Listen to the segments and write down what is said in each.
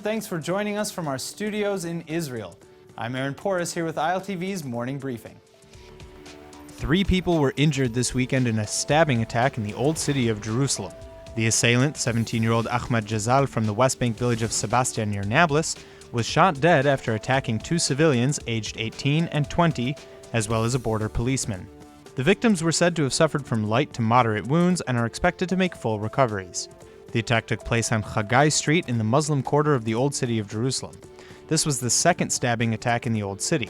thanks for joining us from our studios in Israel. I'm Aaron Porras here with ILTV's Morning Briefing. 3 people were injured this weekend in a stabbing attack in the Old City of Jerusalem. The assailant, 17-year-old Ahmad Jazal from the West Bank village of Sebastian near Nablus, was shot dead after attacking 2 civilians aged 18 and 20, as well as a border policeman. The victims were said to have suffered from light to moderate wounds and are expected to make full recoveries. The attack took place on Chagai Street in the Muslim quarter of the Old City of Jerusalem. This was the second stabbing attack in the Old City.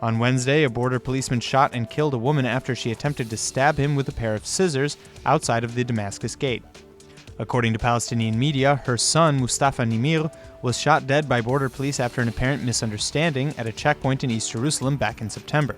On Wednesday, a border policeman shot and killed a woman after she attempted to stab him with a pair of scissors outside of the Damascus Gate. According to Palestinian media, her son, Mustafa Nimir, was shot dead by border police after an apparent misunderstanding at a checkpoint in East Jerusalem back in September.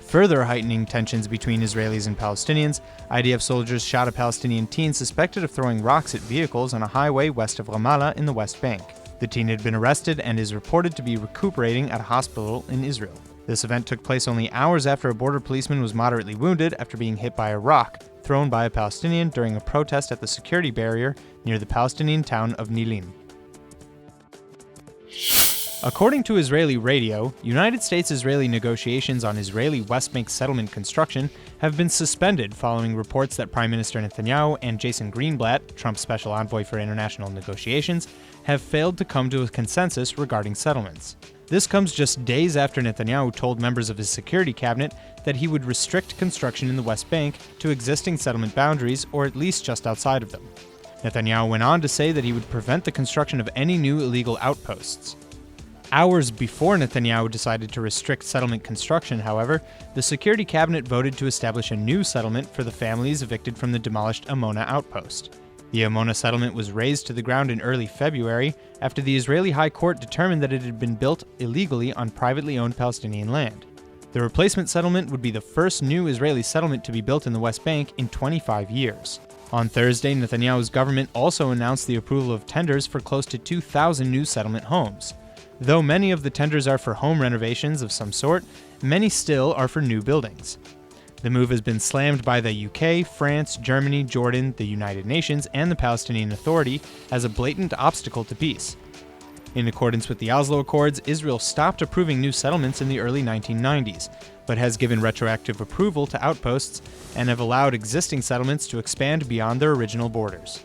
Further heightening tensions between Israelis and Palestinians, IDF soldiers shot a Palestinian teen suspected of throwing rocks at vehicles on a highway west of Ramallah in the West Bank. The teen had been arrested and is reported to be recuperating at a hospital in Israel. This event took place only hours after a border policeman was moderately wounded after being hit by a rock thrown by a Palestinian during a protest at the security barrier near the Palestinian town of Nilin. According to Israeli radio, United States-Israeli negotiations on Israeli West Bank settlement construction have been suspended following reports that Prime Minister Netanyahu and Jason Greenblatt, Trump's special envoy for international negotiations, have failed to come to a consensus regarding settlements. This comes just days after Netanyahu told members of his security cabinet that he would restrict construction in the West Bank to existing settlement boundaries or at least just outside of them. Netanyahu went on to say that he would prevent the construction of any new illegal outposts. Hours before Netanyahu decided to restrict settlement construction, however, the security cabinet voted to establish a new settlement for the families evicted from the demolished Amona outpost. The Amona settlement was razed to the ground in early February after the Israeli High Court determined that it had been built illegally on privately owned Palestinian land. The replacement settlement would be the first new Israeli settlement to be built in the West Bank in 25 years. On Thursday, Netanyahu's government also announced the approval of tenders for close to 2,000 new settlement homes. Though many of the tenders are for home renovations of some sort, many still are for new buildings. The move has been slammed by the UK, France, Germany, Jordan, the United Nations, and the Palestinian Authority as a blatant obstacle to peace. In accordance with the Oslo Accords, Israel stopped approving new settlements in the early 1990s, but has given retroactive approval to outposts and have allowed existing settlements to expand beyond their original borders.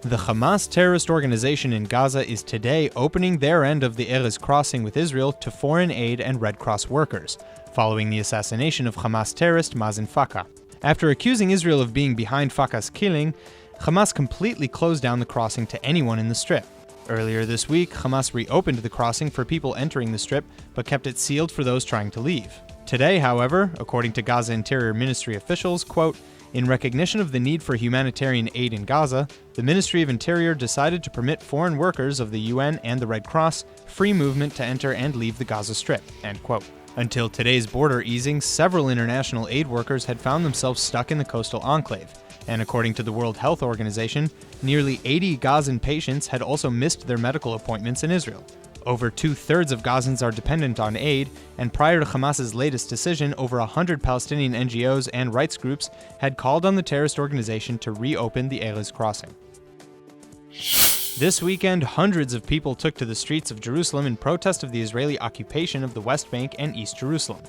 The Hamas terrorist organization in Gaza is today opening their end of the Erez crossing with Israel to foreign aid and Red Cross workers, following the assassination of Hamas terrorist Mazen Faka. After accusing Israel of being behind Faka's killing, Hamas completely closed down the crossing to anyone in the Strip. Earlier this week, Hamas reopened the crossing for people entering the Strip, but kept it sealed for those trying to leave. Today, however, according to Gaza Interior Ministry officials, quote, "In recognition of the need for humanitarian aid in Gaza, the Ministry of Interior decided to permit foreign workers of the UN and the Red Cross free movement to enter and leave the Gaza Strip." End quote. Until today's border easing, several international aid workers had found themselves stuck in the coastal enclave, and according to the World Health Organization, nearly 80 Gazan patients had also missed their medical appointments in Israel. Over 2/3 of Gazans are dependent on aid, and prior to Hamas's latest decision, over 100 Palestinian NGOs and rights groups had called on the terrorist organization to reopen the Erez crossing. This weekend, hundreds of people took to the streets of Jerusalem in protest of the Israeli occupation of the West Bank and East Jerusalem.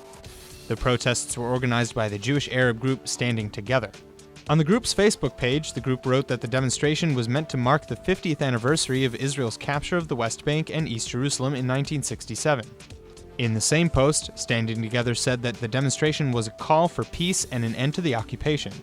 The protests were organized by the Jewish Arab group Standing Together. On the group's Facebook page, the group wrote that the demonstration was meant to mark the 50th anniversary of Israel's capture of the West Bank and East Jerusalem in 1967. In the same post, Standing Together said that the demonstration was a call for peace and an end to the occupation.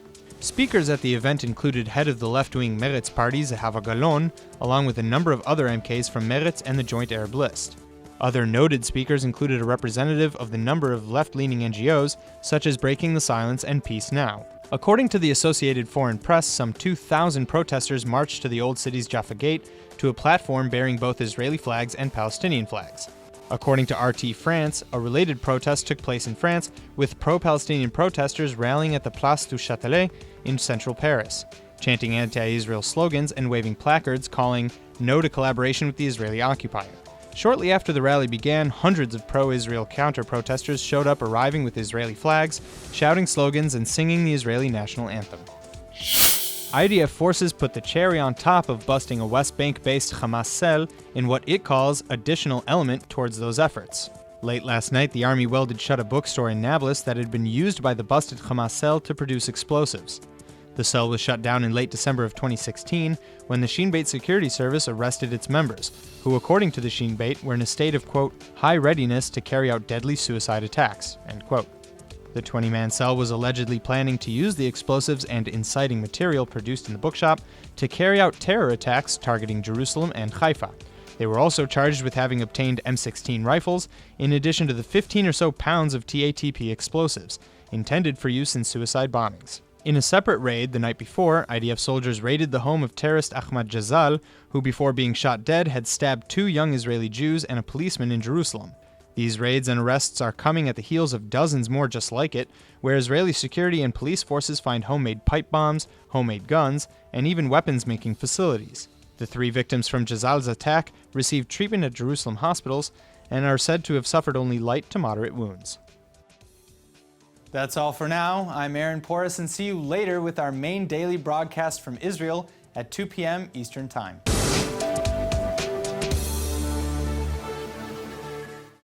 Speakers at the event included head of the left-wing Meretz party, Zehava Galon, along with a number of other MKs from Meretz and the Joint Arab List. Other noted speakers included a representative of the number of left-leaning NGOs, such as Breaking the Silence and Peace Now. According to the Associated Foreign Press, some 2,000 protesters marched to the Old City's Jaffa Gate to a platform bearing both Israeli flags and Palestinian flags. According to RT France, a related protest took place in France, with pro-Palestinian protesters rallying at the Place du Châtelet in central Paris, chanting anti-Israel slogans and waving placards calling "No to collaboration with the Israeli occupier." Shortly after the rally began, hundreds of pro-Israel counter-protesters showed up, arriving with Israeli flags, shouting slogans and singing the Israeli national anthem. IDF forces put the cherry on top of busting a West Bank-based Hamas cell in what it calls additional element towards those efforts. Late last night, the army welded shut a bookstore in Nablus that had been used by the busted Hamas cell to produce explosives. The cell was shut down in late December of 2016 when the Shin Bet security service arrested its members, who, according to the Shin Bet, were in a state of, quote, high readiness to carry out deadly suicide attacks, end quote. The 20-man cell was allegedly planning to use the explosives and inciting material produced in the bookshop to carry out terror attacks targeting Jerusalem and Haifa. They were also charged with having obtained M16 rifles, in addition to the 15 or so pounds of TATP explosives, intended for use in suicide bombings. In a separate raid the night before, IDF soldiers raided the home of terrorist Ahmad Jazal, who before being shot dead had stabbed 2 young Israeli Jews and a policeman in Jerusalem. These raids and arrests are coming at the heels of dozens more just like it, where Israeli security and police forces find homemade pipe bombs, homemade guns, and even weapons-making facilities. The 3 victims from Jazal's attack received treatment at Jerusalem hospitals and are said to have suffered only light to moderate wounds. That's all for now. I'm Aaron Porras, and see you later with our main daily broadcast from Israel at 2 p.m. Eastern Time.